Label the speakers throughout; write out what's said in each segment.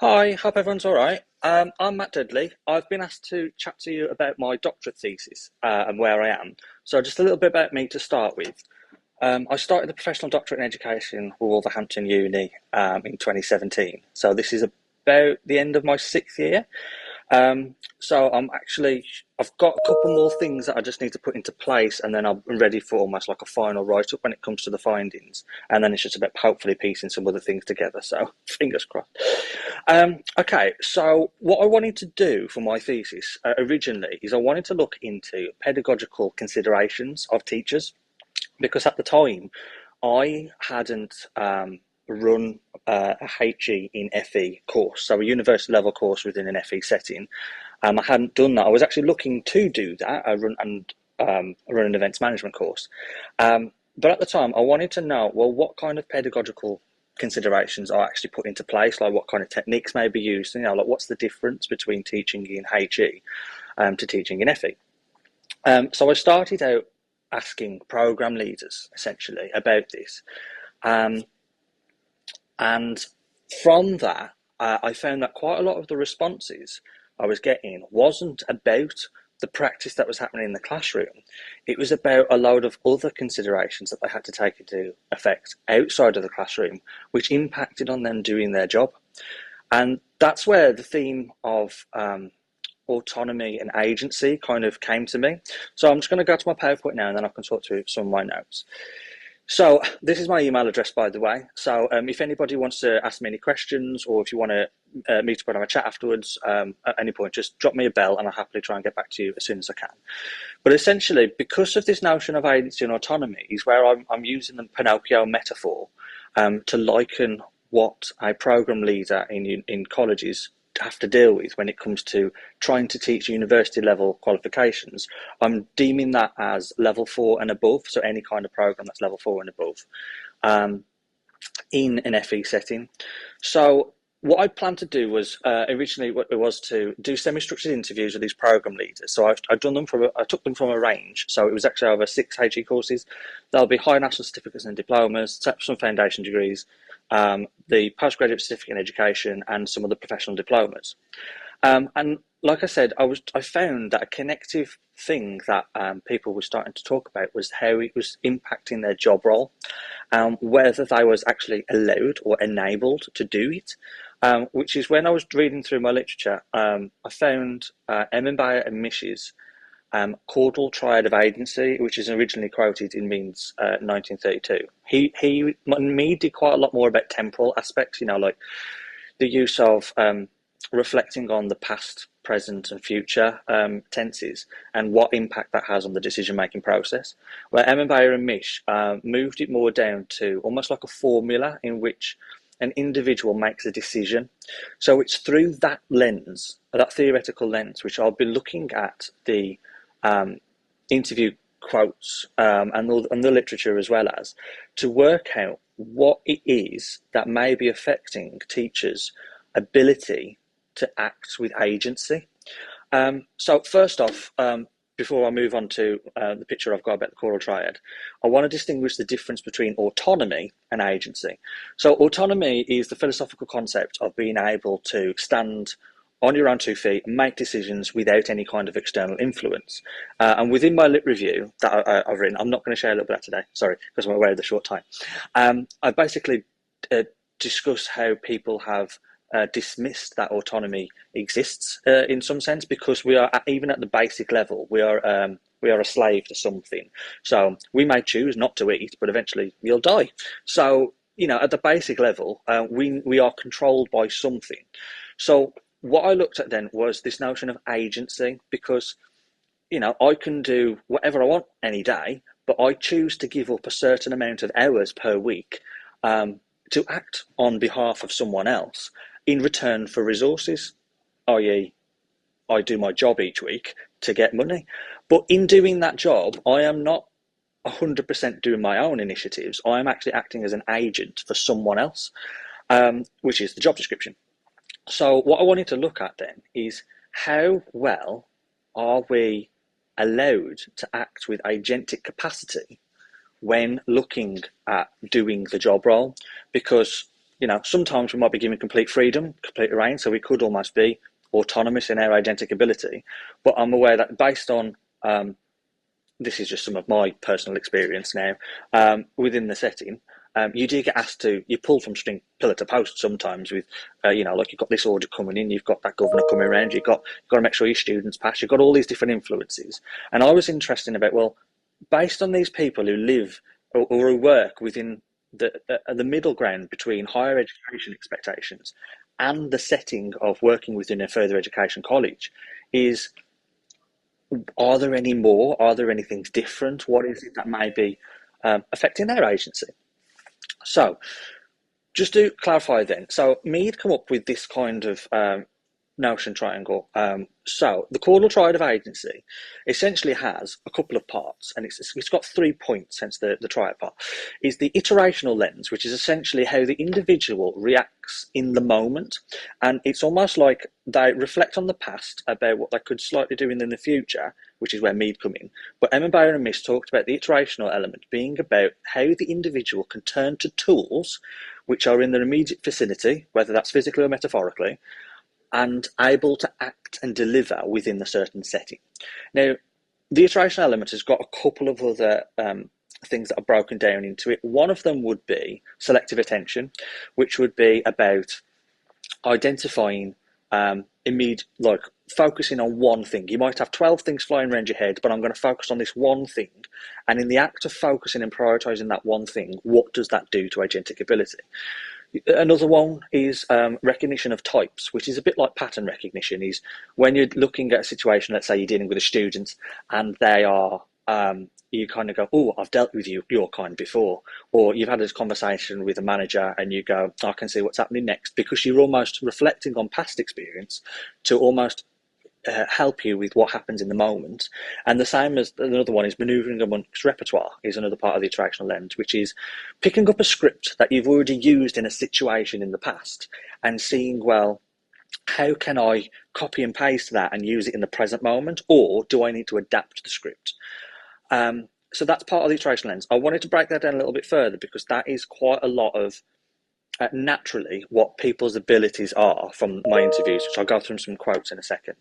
Speaker 1: Hi, hope everyone's all right. I'm Matt Dudley. I've been asked to chat to you about my doctorate thesis and where I am. So, just a little bit about me to start with. I started the professional doctorate in education with Wolverhampton Uni in 2017. So, this is about the end of my sixth year. I've got a couple more things that I just need to put into place, and then I'm ready for almost like a final write up when it comes to the findings. And then it's just about hopefully piecing some other things together. So, fingers crossed. Okay, so what I wanted to do for my thesis originally is I wanted to look into pedagogical considerations of teachers because at the time I hadn't run a HE in FE course, so a university level course within an FE setting. I hadn't done that. I was actually looking to do that. I run an events management course, but at the time I wanted to know, well, what kind of pedagogical considerations are actually put into place, like what kind of techniques may be used, like what's the difference between teaching in HE to teaching in FE. So I started out asking program leaders essentially about this, um, and from that I found that quite a lot of the responses I was getting wasn't about the practice that was happening in the classroom. It was about a load of other considerations that they had to take into effect outside of the classroom, which impacted on them doing their job. And that's where the theme of autonomy and agency kind of came to me. So I'm just going to go to my PowerPoint now and then I can talk through some of my notes. So this is my email address, by the way. So if anybody wants to ask me any questions, or if you want to meet up and have a chat afterwards, at any point, just drop me a bell and I'll happily try and get back to you as soon as I can. But essentially, because of this notion of agency and autonomy, is where I'm using the Pinocchio metaphor to liken what a program leader in colleges have to deal with when it comes to trying to teach university level qualifications. I'm deeming that as level 4 and above, so any kind of program that's level 4 and above in an FE setting. So what I planned to do was originally what it was to do semi-structured interviews with these program leaders. So I took them from a range. So it was actually over 6 HE courses. There'll be high national certificates and diplomas, some foundation degrees, the postgraduate certificate in education, and some of the professional diplomas. And like I said, I found that a connective thing that people were starting to talk about was how it was impacting their job role, whether they was actually allowed or enabled to do it, which is when I was reading through my literature, I found Bayer and Mish's caudal triad of agency, which is originally quoted in Means 1932. He me did quite a lot more about temporal aspects, like the use of reflecting on the past, present, and future tenses and what impact that has on the decision-making process. Where Bayer and Mish moved it more down to almost like a formula in which an individual makes a decision. So it's through that lens, that theoretical lens, which I'll be looking at the interview quotes and the literature as well as to work out what it is that may be affecting teachers' ability to act with agency. So first off, before I move on to the picture I've got about the choral triad, I want to distinguish the difference between autonomy and agency. So autonomy is the philosophical concept of being able to stand on your own 2 feet and make decisions without any kind of external influence. And within my lit review that I've written, I'm not going to share a little bit of that today, sorry, because I'm aware of the short time. I basically discuss how people have dismissed that autonomy exists in some sense, because we are even at the basic level, we are a slave to something. So we may choose not to eat, but eventually you'll die. So at the basic level, we are controlled by something. So what I looked at then was this notion of agency, because I can do whatever I want any day, but I choose to give up a certain amount of hours per week to act on behalf of someone else in return for resources, i.e., I do my job each week to get money. But in doing that job, I am not 100% doing my own initiatives. I am actually acting as an agent for someone else, which is the job description. So what I wanted to look at then is how well are we allowed to act with agentic capacity when looking at doing the job role? Because sometimes we might be given complete freedom, complete reign, so we could almost be autonomous in our agentic ability. But I'm aware that based on this is just some of my personal experience now within the setting. You do get asked to, you pull from string pillar to post sometimes with, like you've got this audit coming in, you've got that governor coming around, you've got to make sure your students pass, you've got all these different influences. And I was interested about, well, based on these people who live or who work within the middle ground between higher education expectations and the setting of working within a further education college, is are there any more? Are there any things different? What is it that may be affecting their agency? So, just to clarify then, so Mead come up with this kind of notion triangle. So the caudal triad of agency essentially has a couple of parts, and it's got 3 points, hence the triad part. Is the iterational lens, which is essentially how the individual reacts in the moment, and it's almost like they reflect on the past about what they could slightly do in the future, which is where Mead come in. But Emma Bayer and Miss talked about the iterational element being about how the individual can turn to tools which are in their immediate vicinity, whether that's physically or metaphorically, and able to act and deliver within a certain setting. Now, the iteration element has got a couple of other things that are broken down into it. One of them would be selective attention, which would be about identifying like focusing on one thing. You might have 12 things flying around your head, but I'm going to focus on this one thing. And in the act of focusing and prioritizing that one thing, what does that do to agentic ability? Another one is recognition of types, which is a bit like pattern recognition. Is when you're looking at a situation, let's say you're dealing with a student and they are, you kind of go, oh, I've dealt with your kind before. Or you've had this conversation with a manager and you go, I can see what's happening next, because you're almost reflecting on past experience to almost help you with what happens in the moment. And the same as another one is maneuvering amongst repertoire is another part of the attractional lens, which is picking up a script that you've already used in a situation in the past and seeing, well, how can I copy and paste that and use it in the present moment, or do I need to adapt the script? So that's part of the iteration lens. I wanted to break that down a little bit further because that is quite a lot of naturally what people's abilities are from my interviews, which I'll go through some quotes in a second,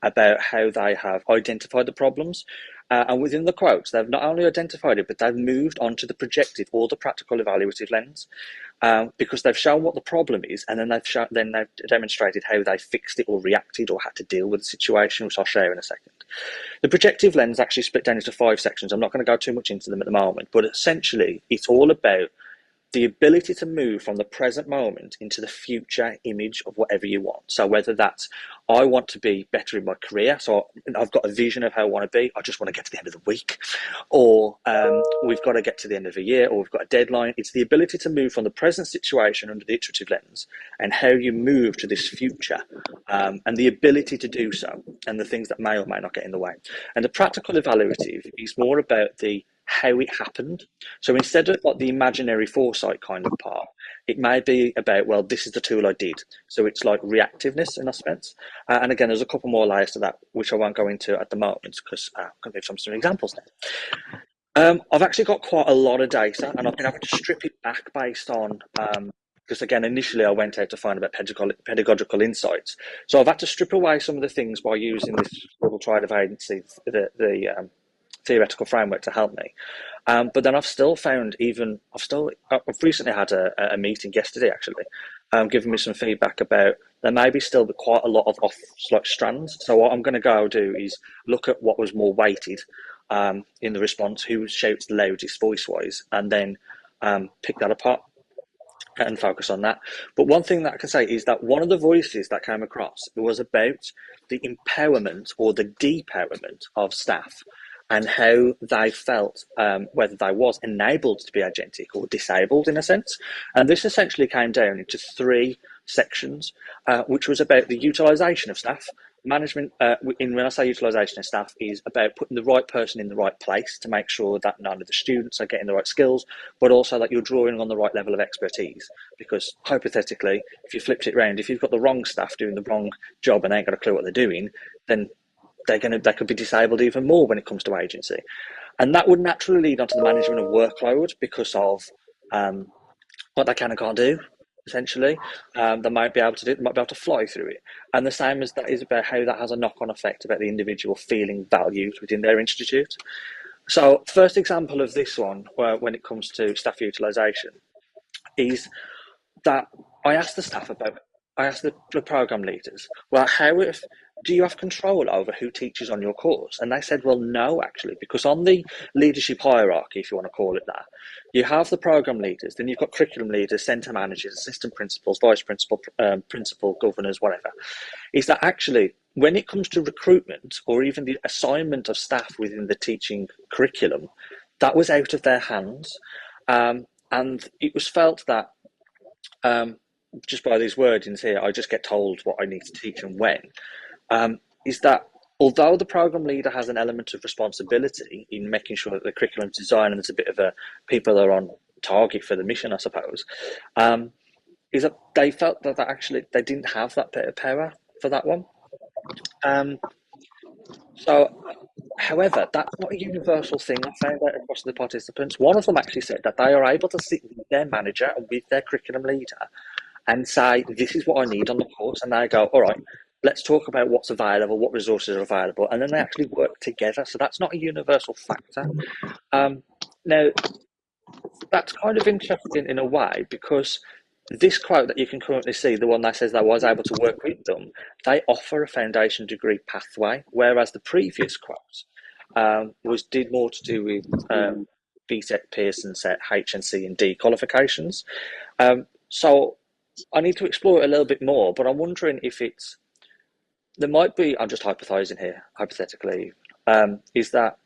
Speaker 1: about how they have identified the problems. And within the quotes, they've not only identified it, but they've moved on to the projective or the practical evaluative lens, because they've shown what the problem is, and then they've demonstrated how they fixed it or reacted or had to deal with the situation, which I'll share in a second. The projective lens actually split down into 5 sections. I'm not going to go too much into them at the moment, but essentially it's all about the ability to move from the present moment into the future image of whatever you want. So whether that's, I want to be better in my career, so I've got a vision of how I want to be, I just want to get to the end of the week, or we've got to get to the end of a year, or we've got a deadline. It's the ability to move from the present situation under the iterative lens and how you move to this future, and the ability to do so, and the things that may or may not get in the way. And the practical evaluative is more about the how it happened. So instead of like the imaginary foresight kind of part, it may be about, well, this is the tool I did. So it's like reactiveness in a sense. And again, there's a couple more layers to that, which I won't go into at the moment because I can give some examples now. I've actually got quite a lot of data, and I've been able to strip it back based on, because again, initially I went out to find about pedagogical insights. So I've had to strip away some of the things by using this little triad of agency, the theoretical framework to help me. But then I've still found I've recently had a meeting yesterday actually, giving me some feedback about there may be still quite a lot of off strands. So what I'm going to go do is look at what was more weighted in the response, who shouts the loudest voice-wise, and then pick that apart and focus on that. But one thing that I can say is that one of the voices that came across was about the empowerment or the depowerment of staff, and how they felt, whether they was enabled to be agentic or disabled in a sense. And this essentially came down into 3 sections, which was about the utilisation of staff. Management, when I say utilisation of staff, is about putting the right person in the right place to make sure that none of the students are getting the right skills, but also that you're drawing on the right level of expertise. Because hypothetically, if you flipped it around, if you've got the wrong staff doing the wrong job and they ain't got a clue what they're doing, then they could be disabled even more when it comes to agency. And that would naturally lead onto the management of workload because of what they can and can't do. essentially. They might be able to do it, they might be able to fly through it. And the same as that is about how that has a knock-on effect about the individual feeling valued within their institute. So first example of this one, when it comes to staff utilisation, is that I asked the staff about, I asked the program leaders, well, do you have control over who teaches on your course? And they said, well, no, actually, because on the leadership hierarchy, if you want to call it that, you have the program leaders, then you've got curriculum leaders, centre managers, assistant principals, vice principal, principal, governors, whatever. Is that actually, when it comes to recruitment or even the assignment of staff within the teaching curriculum, that was out of their hands. And it was felt that just by these wordings here, I just get told what I need to teach and when, is that although the program leader has an element of responsibility in making sure that the curriculum is designed and there's a bit of a people are on target for the mission, I suppose, is that they felt that actually they didn't have that bit of power for that one. However, that's not a universal thing I found out across the participants. One of them actually said that they are able to sit with their manager and with their curriculum leader and say, this is what I need on the course. And they go, all right, let's talk about what's available, what resources are available. And then they actually work together. So that's not a universal factor. Now, that's kind of interesting in a way, because this quote that you can currently see, the one that says that I was able to work with them, they offer a foundation degree pathway, whereas the previous quote did more to do with BTEC, Pearson set, HNC and D qualifications. So I need to explore it a little bit more, but I'm wondering if there might be, I'm just hypothesizing here, hypothetically, is that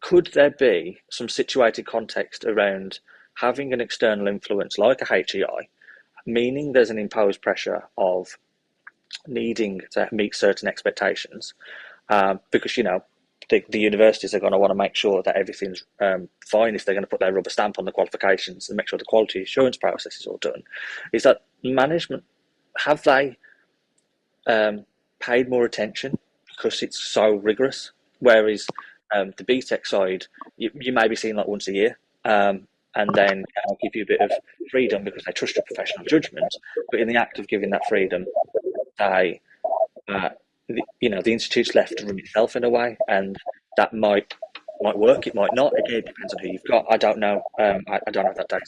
Speaker 1: could there be some situated context around having an external influence like a HEI, meaning there's an imposed pressure of needing to meet certain expectations, because, the universities are going to want to make sure that everything's fine if they're going to put their rubber stamp on the qualifications and make sure the quality assurance process is all done, is that management, have they paid more attention because it's so rigorous, whereas the BTEC side, you may be seeing like once a year, and then give you a bit of freedom because they trust your professional judgment, but in the act of giving that freedom, they the institute's left to run itself in a way, and that might work, it might not. Again, it depends on who you've got. I don't know. I don't have that data.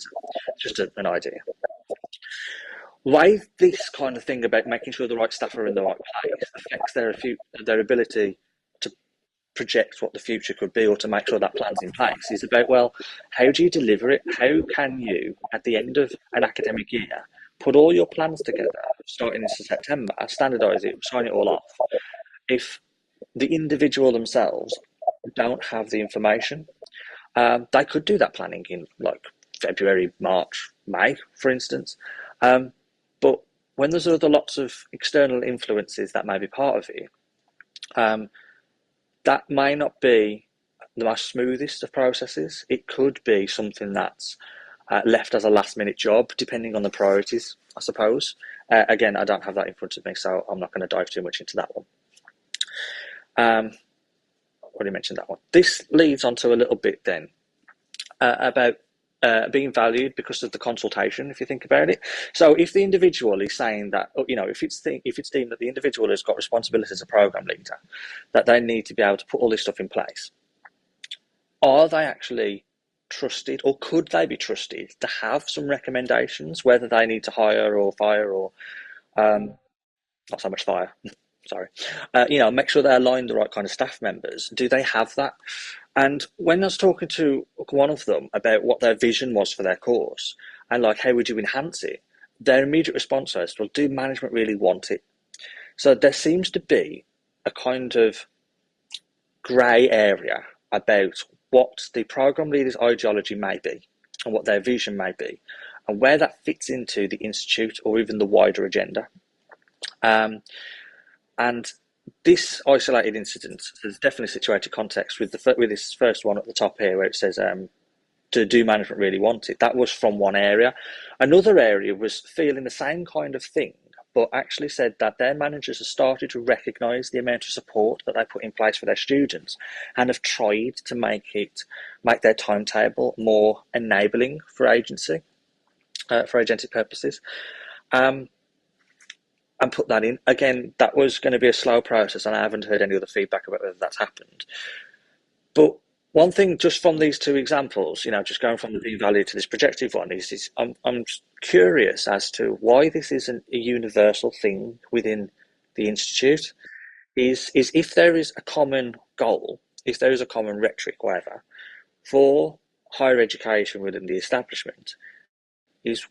Speaker 1: It's just an idea. Why this kind of thing about making sure the right staff are in the right place affects their ability to project what the future could be or to make sure that plan's in place is about, well, how do you deliver it? How can you, at the end of an academic year, put all your plans together, starting in September, standardise it, sign it all off, if the individual themselves don't have the information? They could do that planning in like February, March, May, for instance. But when there's lots of external influences that may be part of it, that may not be the most smoothest of processes. It could be something that's left as a last-minute job, depending on the priorities, I suppose. Again, I don't have that in front of me, so I'm not going to dive too much into that one. Already mentioned that one. This leads on to a little bit then about being valued because of the consultation, if you think about it. So if the individual is saying that, if it's deemed that the individual has got responsibility as a program leader, that they need to be able to put all this stuff in place, are they actually trusted, or could they be trusted to have some recommendations, whether they need to hire or fire, or not so much fire, sorry, make sure they align the right kind of staff members? Do they have that? And when I was talking to one of them about what their vision was for their course and like, how would you enhance it, their immediate response was, well, do management really want it? So there seems to be a kind of grey area about what the program leader's ideology may be and what their vision may be and where that fits into the institute or even the wider agenda. And this isolated incident, there's definitely situated context with this first one at the top here where it says, do management really want it? That was from one area. Another area was feeling the same kind of thing, but actually said that their managers have started to recognise the amount of support that they put in place for their students and have tried to make their timetable more enabling for agentic purposes. and put that in. Again, that was going to be a slow process, and I haven't heard any other feedback about whether that's happened. But one thing, just from these two examples, just going from the p-value to this projective one, is I'm curious as to why this isn't a universal thing within the institute. Is if there is a common goal, if there is a common rhetoric, whatever, for higher education within the establishment, is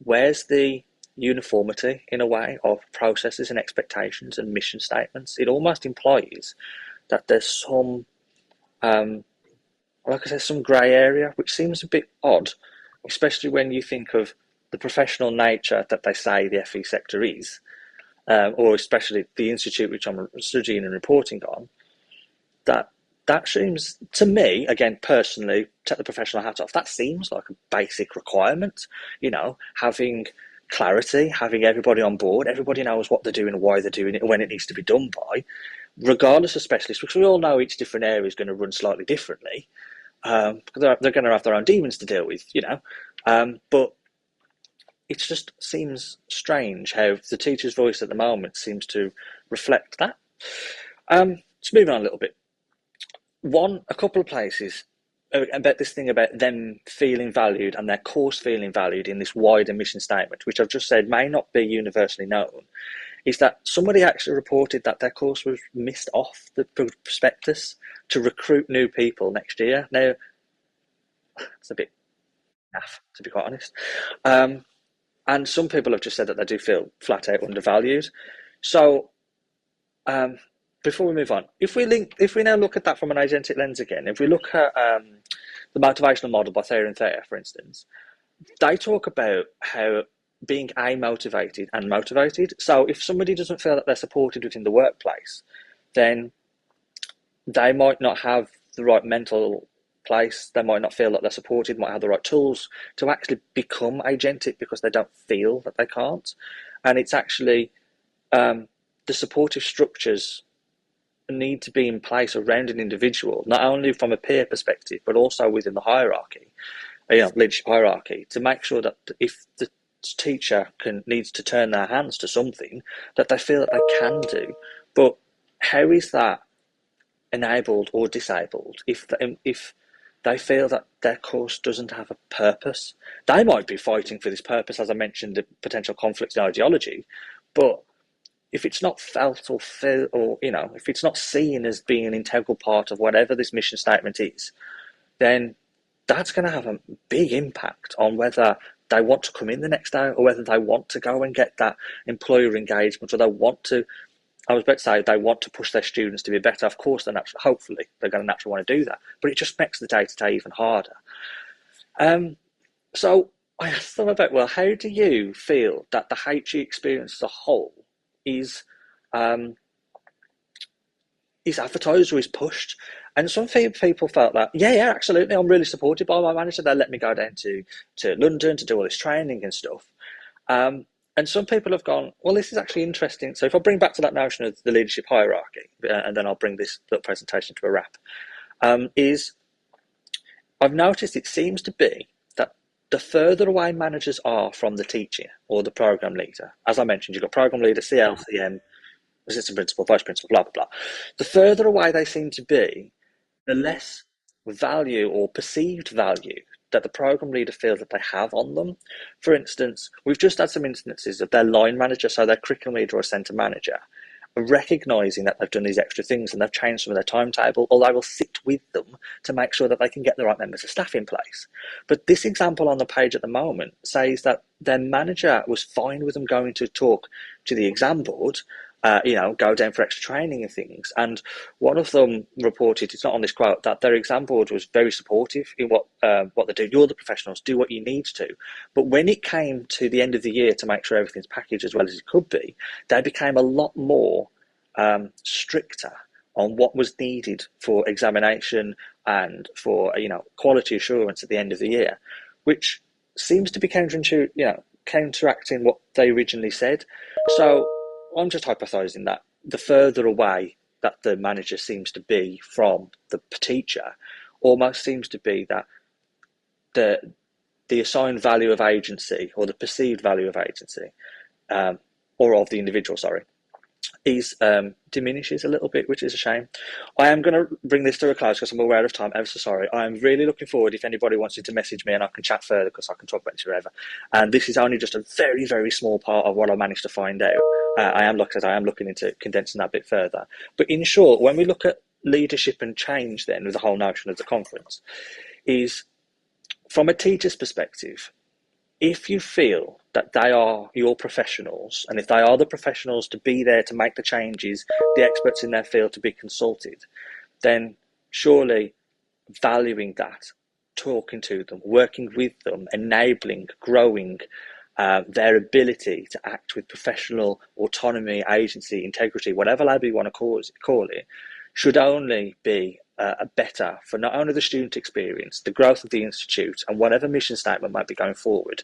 Speaker 1: where's the uniformity in a way of processes and expectations and mission statements? It almost implies that there's some, like I said, some grey area, which seems a bit odd, especially when you think of the professional nature that they say the FE sector is, or especially the institute which I'm studying and reporting on. That seems, to me, again, personally, take the professional hat off, that seems like a basic requirement, having clarity, having everybody on board, everybody knows what they're doing and why they're doing it and when it needs to be done by, regardless of specialists, because we all know each different area is going to run slightly differently. They're going to have their own demons to deal with, but it just seems strange how the teacher's voice at the moment seems to reflect that. Let's move on a little bit. A couple of places about this thing about them feeling valued and their course feeling valued in this wider mission statement, which I've just said may not be universally known, is that somebody actually reported that their course was missed off the prospectus to recruit new people next year. Now, it's a bit naff, to be quite honest. And some people have just said that they do feel flat out undervalued. So, before we move on, if we now look at that from an agentic lens again, if we look at the motivational model by Thayer and Thayer, for instance, they talk about how being motivated and motivated. So if somebody doesn't feel that they're supported within the workplace, then they might not have the right mental place, they might not feel that they're supported, might have the right tools to actually become agentic because they don't feel that they can't. And it's actually the supportive structures need to be in place around an individual, not only from a peer perspective, but also within the hierarchy, leadership hierarchy, to make sure that if the teacher needs to turn their hands to something, that they feel that they can do. But how is that enabled or disabled if they feel that their course doesn't have a purpose? They might be fighting for this purpose, as I mentioned, the potential conflicts in ideology, but if it's not felt or if it's not seen as being an integral part of whatever this mission statement is, then that's going to have a big impact on whether they want to come in the next day or whether they want to go and get that employer engagement, or they want to push their students to be better. Of course, hopefully they're going to naturally want to do that, but it just makes the day-to-day even harder. So I asked them about, well, how do you feel that the HE experience as a whole is advertised or is pushed? And some people felt that, yeah, absolutely, I'm really supported by my manager. They let me go down to London to do all this training and stuff. And some people have gone, well, this is actually interesting. So if I bring back to that notion of the leadership hierarchy, and then I'll bring this little presentation to a wrap, is I've noticed it seems to be that the further away managers are from the teacher or the program leader, as I mentioned, you've got program leader, CL, CM, assistant principal, vice principal, blah, blah, blah. The further away they seem to be, the less value or perceived value that the program leader feels that they have on them. For instance, we've just had some instances of their line manager, so their curriculum leader or centre manager, recognising that they've done these extra things and they've changed some of their timetable, or they will sit with them to make sure that they can get the right members of staff in place. But this example on the page at the moment says that their manager was fine with them going to talk to the exam board, go down for extra training and things. And one of them reported, it's not on this quote, that their exam board was very supportive in what they do. You're the professionals, do what you need to. But when it came to the end of the year to make sure everything's packaged as well as it could be, they became a lot more stricter on what was needed for examination and for quality assurance at the end of the year, which seems to be counteracting what they originally said. So I'm just hypothesising that the further away that the manager seems to be from the teacher, almost seems to be that the assigned value of agency or the perceived value of agency or of the individual, sorry, is diminishes a little bit, which is a shame. I am going to bring this to a close because I'm aware of time. Ever so sorry. I am really looking forward if anybody wants to message me and I can chat further because I can talk about this forever. And this is only just a very, very small part of what I managed to find out. I am, like I said, I am looking into condensing that a bit further. But in short, when we look at leadership and change, then with the whole notion of the conference, is from a teacher's perspective, if you feel that they are your professionals, and if they are the professionals to be there to make the changes, the experts in their field to be consulted, then surely valuing that, talking to them, working with them, enabling, growing their ability to act with professional autonomy, agency, integrity, whatever label you want to call it, should only be better for not only the student experience, the growth of the institute, and whatever mission statement might be going forward.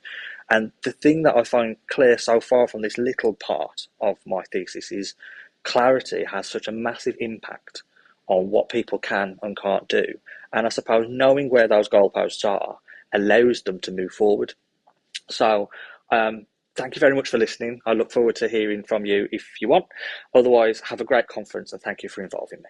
Speaker 1: And the thing that I find clear so far from this little part of my thesis is clarity has such a massive impact on what people can and can't do. And I suppose knowing where those goalposts are allows them to move forward. So thank you very much for listening. I look forward to hearing from you if you want. Otherwise, have a great conference and thank you for involving me.